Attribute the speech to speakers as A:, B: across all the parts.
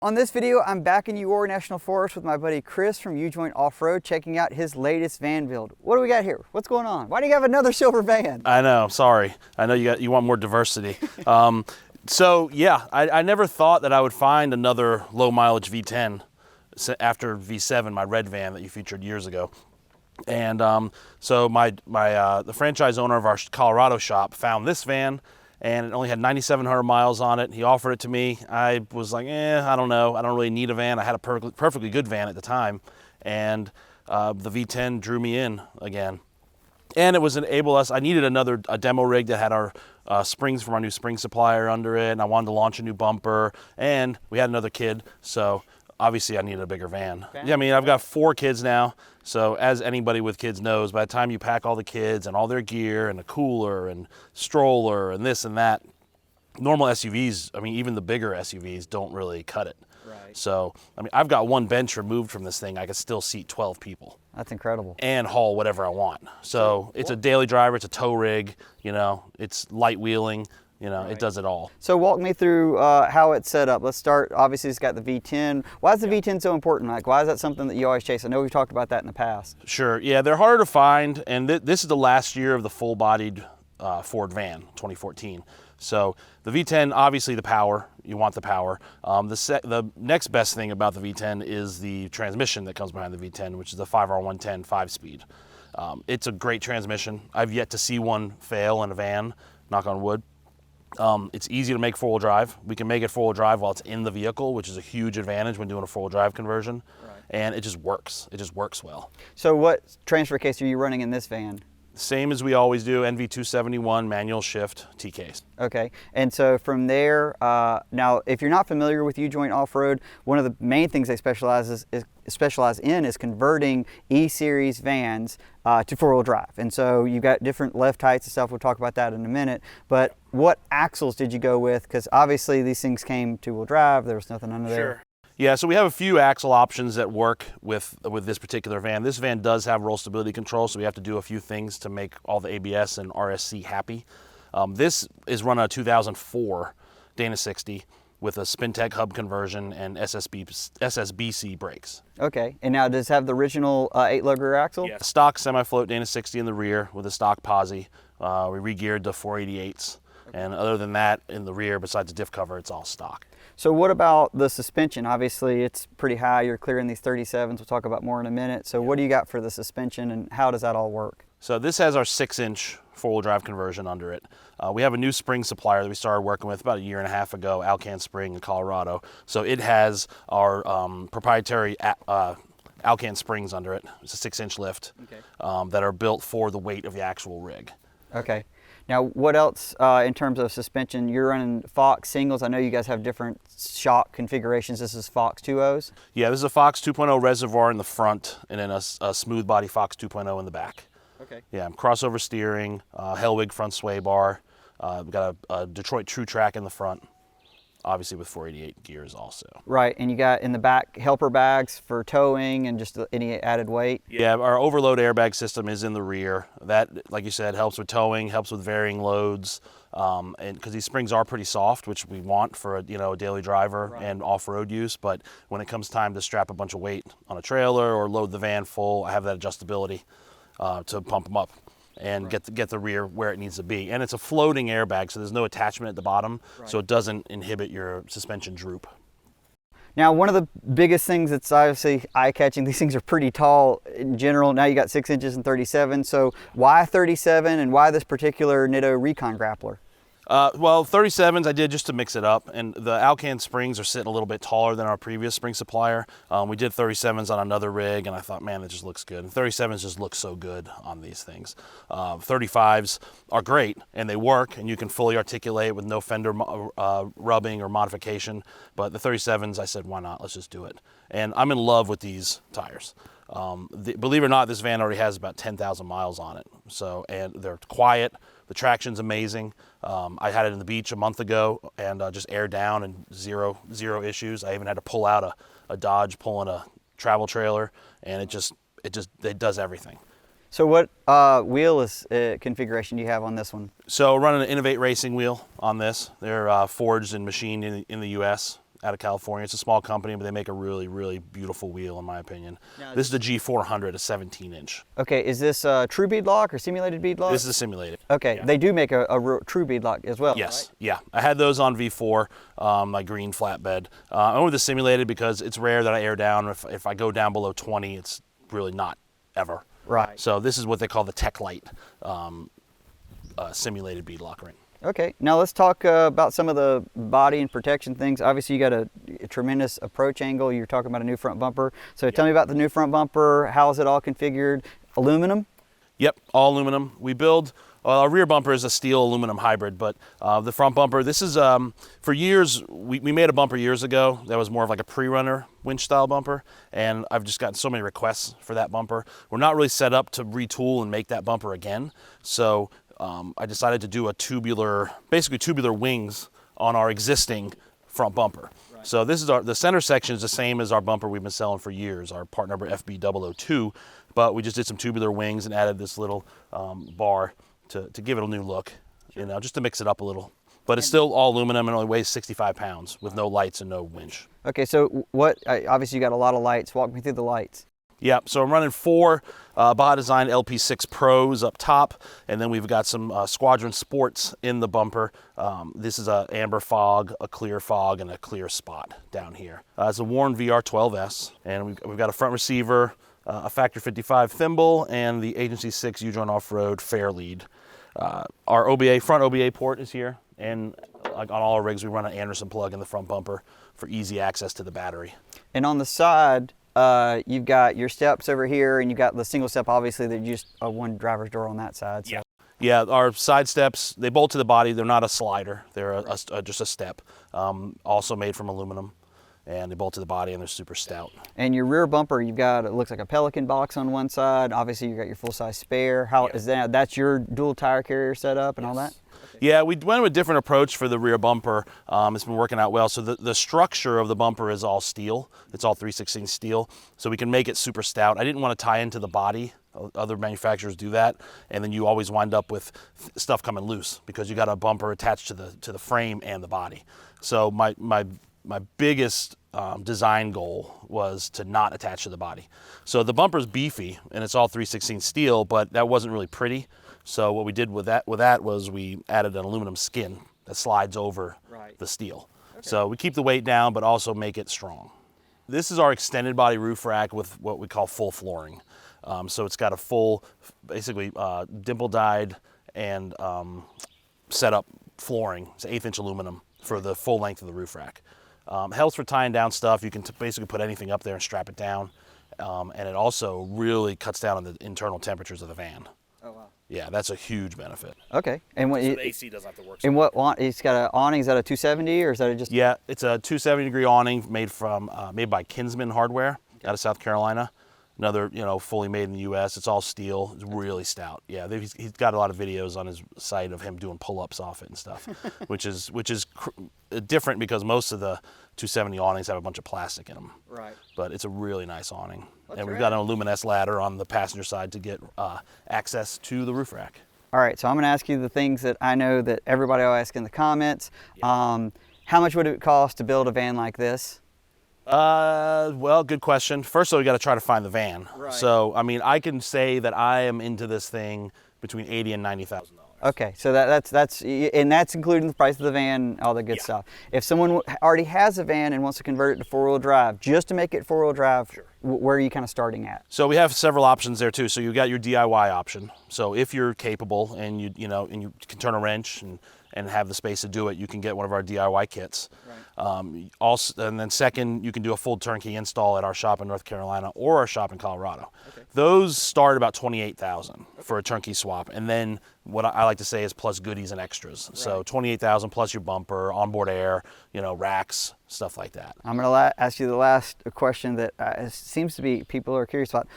A: On this video, I'm back in Ujoint National Forest with my buddy Chris from Ujoint Offroad, checking out his latest van build. What do we got here? What's going on? Why do you have another silver van?
B: I know, sorry. I know you want more diversity. So yeah, I never thought that I would find another low mileage V10 after V7, my red van that you featured years ago. And so the franchise owner of our Colorado shop found this van, and it only had 9,700 miles on it. He offered it to me. I was like, I don't know. I don't really need a van. I had a perfectly good van at the time. And the V10 drew me in again. And it was I needed a demo rig that had our springs from our new spring supplier under it. And I wanted to launch a new bumper. And we had another kid. So obviously I needed a bigger van. Yeah, I mean, I've got 4 kids now. So as anybody with kids knows, by the time you pack all the kids and all their gear and a cooler and stroller and this and that, normal SUVs, I mean, even the bigger SUVs don't really cut it.
A: Right.
B: So, I mean, I've got one bench removed from this thing. I could still seat 12 people.
A: That's incredible.
B: And haul whatever I want. So it's a daily driver, it's a tow rig, it's light wheeling. It does it all.
A: So walk me through how it's set up. Let's start, obviously it's got the V10. Why is the V10 so important, Mike? Why is that something that you always chase? I know we've talked about that in the past.
B: Sure, yeah, they're harder to find, and this is the last year of the full-bodied Ford van, 2014. So the V10, obviously the power, you want the power. The next best thing about the V10 is the transmission that comes behind the V10, which is the 5R110 5-speed. It's a great transmission. I've yet to see one fail in a van, knock on wood. It's easy to make 4-wheel drive. We can make it 4-wheel drive while it's in the vehicle, which is a huge advantage when doing a 4-wheel drive conversion. Right. And it just works. It just works well. So what transfer case are you running in this van? Same as we always do, NV271 manual shift T-case.
A: Okay, and so from there, now if you're not familiar with Ujoint Offroad, one of the main things they specialize in is converting E-Series vans to 4-wheel drive. And so you've got different left heights and stuff. We'll talk about that in a minute. But what axles did you go with? Because obviously these things came 2-wheel drive. There was nothing under there.
B: Sure. Yeah, so we have a few axle options that work with this particular van. This van does have roll stability control, so we have to do a few things to make all the ABS and RSC happy. This is run on a 2004 Dana 60 with a Spintech hub conversion and SSBC brakes. Okay, and now does it have the original 8-lug rear axle? Yeah, stock semi-float Dana 60 in the rear with a stock posi. We re-geared to 488s. Okay. And other than that, in the rear, besides the diff cover, it's all stock.
A: So what about the suspension? Obviously, it's pretty high. You're clearing these 37s. We'll talk about more in a minute. So what do you got for the suspension, and how does that all work?
B: So this has our 6-inch 4-wheel drive conversion under it. We have a new spring supplier that we started working with about 1.5 years ago, Alcan Spring in Colorado. So it has our proprietary Alcan springs under it. It's a 6-inch lift. Okay. That are built for the weight of the actual rig.
A: Okay. Now, what else in terms of suspension? You're running Fox singles. I know you guys have different shock configurations. This is Fox 2.0s?
B: Yeah, this is a Fox 2.0 reservoir in the front, and then a smooth body Fox 2.0 in the back. Okay. Yeah, crossover steering, Hellwig front sway bar. We've got a Detroit True Track in the front, obviously with 488 gears also. Right,
A: and you got in the back helper bags for towing and just any added weight?
B: Yeah, our overload airbag system is in the rear. That, like you said, helps with towing, helps with varying loads, and because these springs are pretty soft, which we want for a daily driver and off-road use. But when it comes time to strap a bunch of weight on a trailer or load the van full, I have that adjustability to pump them up and get the rear where it needs to be. And it's a floating airbag, so there's no attachment at the bottom, so it doesn't inhibit your suspension droop.
A: Now, one of the biggest things that's obviously eye-catching, these things are pretty tall in general. Now you got 6 inches and 37, so why 37 and why this particular Nitto Recon Grappler?
B: Well, 37s I did just to mix it up, and the Alcan springs are sitting a little bit taller than our previous spring supplier. We did 37s on another rig, and I thought, man, it just looks good. And 37s just look so good on these things. 35s are great, and they work, and you can fully articulate with no fender rubbing or modification. But the 37s, I said, why not? Let's just do it. And I'm in love with these tires. Believe it or not, this van already has about 10,000 miles on it. So, and they're quiet. The traction's amazing. I had it in the beach a month ago and just air down and zero issues. I even had to pull out a Dodge pulling a travel trailer, and it does everything.
A: So what wheel configuration do you have on this one?
B: So running an Innovate Racing wheel on this. They're forged and machined in the U.S. out of California. It's a small company, but they make a really, really beautiful wheel, in my opinion. This is the G400, a 17-inch.
A: Okay, is this a true beadlock or simulated beadlock?
B: This is a simulated.
A: Okay,
B: yeah.
A: They do make a true beadlock as well,
B: Yes,
A: right?
B: yeah. I had those on V4, my green flatbed. I went with the simulated because it's rare that I air down. If I go down below 20, it's really not ever.
A: Right.
B: So this is what they call the Tech Light simulated beadlock ring.
A: Okay, now let's talk about some of the body and protection things. Obviously, you got a tremendous approach angle. You're talking about a new front bumper. So tell me about the new front bumper. How is it all configured? Aluminum?
B: Yep, all aluminum. We build, our rear bumper is a steel aluminum hybrid, but the front bumper, this is, for years, we made a bumper years ago that was more of like a pre-runner winch style bumper, and I've just gotten so many requests for that bumper. We're not really set up to retool and make that bumper again, so I decided to do basically tubular wings on our existing front bumper. Right. So this is the center section is the same as our bumper we've been selling for years, our part number FB002, but we just did some tubular wings and added this little bar to give it a new look, sure. Just to mix it up a little. But it's still all aluminum and only weighs 65 pounds with no lights and no winch.
A: Okay, so obviously you got a lot of lights. Walk me through the lights.
B: Yeah, so I'm running 4 Baja Design LP6 Pros up top, and then we've got some Squadron Sports in the bumper. This is a amber fog, a clear fog, and a clear spot down here. It's a Warren VR12S, and we've got a front receiver, a Factor 55 thimble, and the Agency 6 Ujoint Offroad fair lead. Our front OBA port is here, and like on all our rigs, we run an Anderson plug in the front bumper for easy access to the battery.
A: And on the side, you've got your steps over here, and you got the single step, obviously, that you just one driver's door on that side. So.
B: Yeah, our side steps, they bolt to the body. They're not a slider. They're just a step, also made from aluminum, and they bolt to the body, and they're super stout.
A: And your rear bumper, you've got, it looks like a Pelican box on one side. Obviously, you've got your full-size spare. How is that? That's your dual tire carrier setup and all that?
B: Yeah, we went with a different approach for the rear bumper. It's been working out well. So the structure of the bumper is all steel. It's all 3/16 steel, so we can make it super stout. I didn't want to tie into the body. Other manufacturers do that, and then you always wind up with stuff coming loose because you got a bumper attached to the frame and the body. So my biggest design goal was to not attach to the body. So the bumper's beefy, and it's all 3/16 steel, but that wasn't really pretty. So what we did with that was we added an aluminum skin that slides over the steel. Okay. So we keep the weight down, but also make it strong. This is our extended body roof rack with what we call full flooring. So it's got a full, basically dimple dyed and set up flooring. It's 1/8-inch aluminum for the full length of the roof rack. Helps for tying down stuff. You can basically put anything up there and strap it down. And it also really cuts down on the internal temperatures of the van. Oh, wow. Yeah, that's a huge benefit.
A: Okay. And what
B: so the AC doesn't have to work.
A: And what it's got an awning? Is that a 270 or is that just?
B: Yeah, it's a 270-degree awning made by Kinsman Hardware out of South Carolina. Another, fully made in the U.S. It's all steel. It's really stout. Yeah, he's got a lot of videos on his site of him doing pull-ups off it and stuff, which is different because most of the 270 awnings have a bunch of plastic in them. Right. But it's a really nice awning. And we've got an Aluminess ladder on the passenger side to get access to the roof rack.
A: All right, so I'm going to ask you the things that I know that everybody will ask in the comments. Yeah. How much would it cost to build a van like this?
B: Well, good question. First of all, you got to try to find the van. Right. So, I can say that I am into this thing between $80,000 and $90,000.
A: Okay, so that's including the price of the van, all the good stuff. If someone already has a van and wants to convert it to 4-wheel drive, just to make it 4-wheel drive, sure. Where are you kind of starting at?
B: So we have several options there too. So you got your DIY option. So if you're capable and you can turn a wrench and have the space to do it, you can get one of our DIY kits. Right. Also, and then second, you can do a full turnkey install at our shop in North Carolina or our shop in Colorado. Okay. Those start about $28,000 for a turnkey swap, and then what I like to say is plus goodies and extras. Right. So $28,000 plus your bumper, onboard air, racks, stuff like that. I'm
A: going to ask you the last question that seems to be people are curious about.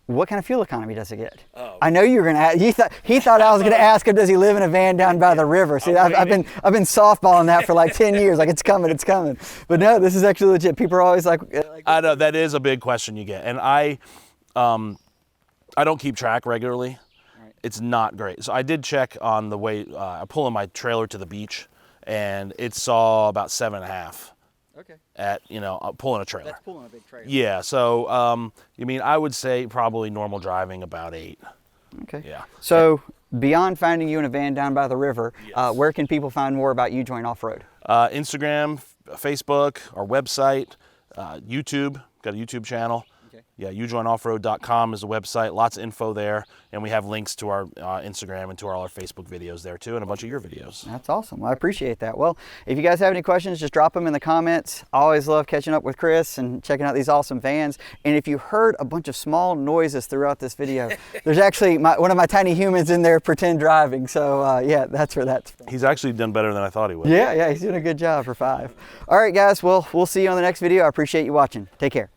A: What kind of fuel economy does it get? Oh. I know you were going to ask. He thought I was going to ask him, does he live in a van down by the river? See, I've been softballing that for like 10 years. Like, it's coming. But no, this is actually legit. People are always like
B: I know that is a big question you get, and I don't keep track regularly. Right. It's not great. So I did check on the way I pull in my trailer to the beach, and it saw about 7.5. at, you know, pulling a trailer.
A: That's pulling a big trailer.
B: Yeah, so I mean, I would say probably normal driving about 8.
A: Okay.
B: Yeah.
A: So beyond finding you in a van down by the river,
B: Yes.
A: where can people find more about Ujoint Offroad?
B: Instagram, Facebook, our website, YouTube. Got a YouTube channel.
A: Okay.
B: Yeah, ujointoffroad.com is the website. Lots of info there, and we have links to our Instagram and to all our Facebook videos there too, and a bunch of your videos.
A: That's awesome. I appreciate that. Well, if you guys have any questions, just drop them in the comments. I always love catching up with Chris and checking out these awesome vans. And if you heard a bunch of small noises throughout this video, there's actually one of my tiny humans in there pretend driving. So yeah, that's where that's from.
B: He's actually done better than I thought he would.
A: Yeah, he's doing a good job for 5. All right, guys. Well, we'll see you on the next video. I appreciate you watching. Take care.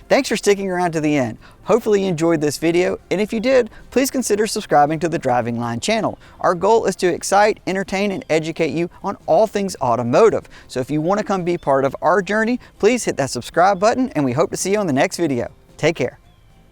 A: Thanks for sticking around to the end. Hopefully you enjoyed this video, and if you did, please consider subscribing to the Driving Line channel. Our goal is to excite, entertain, and educate you on all things automotive. So if you want to come be part of our journey, please hit that subscribe button, and we hope to see you on the next video. Take care.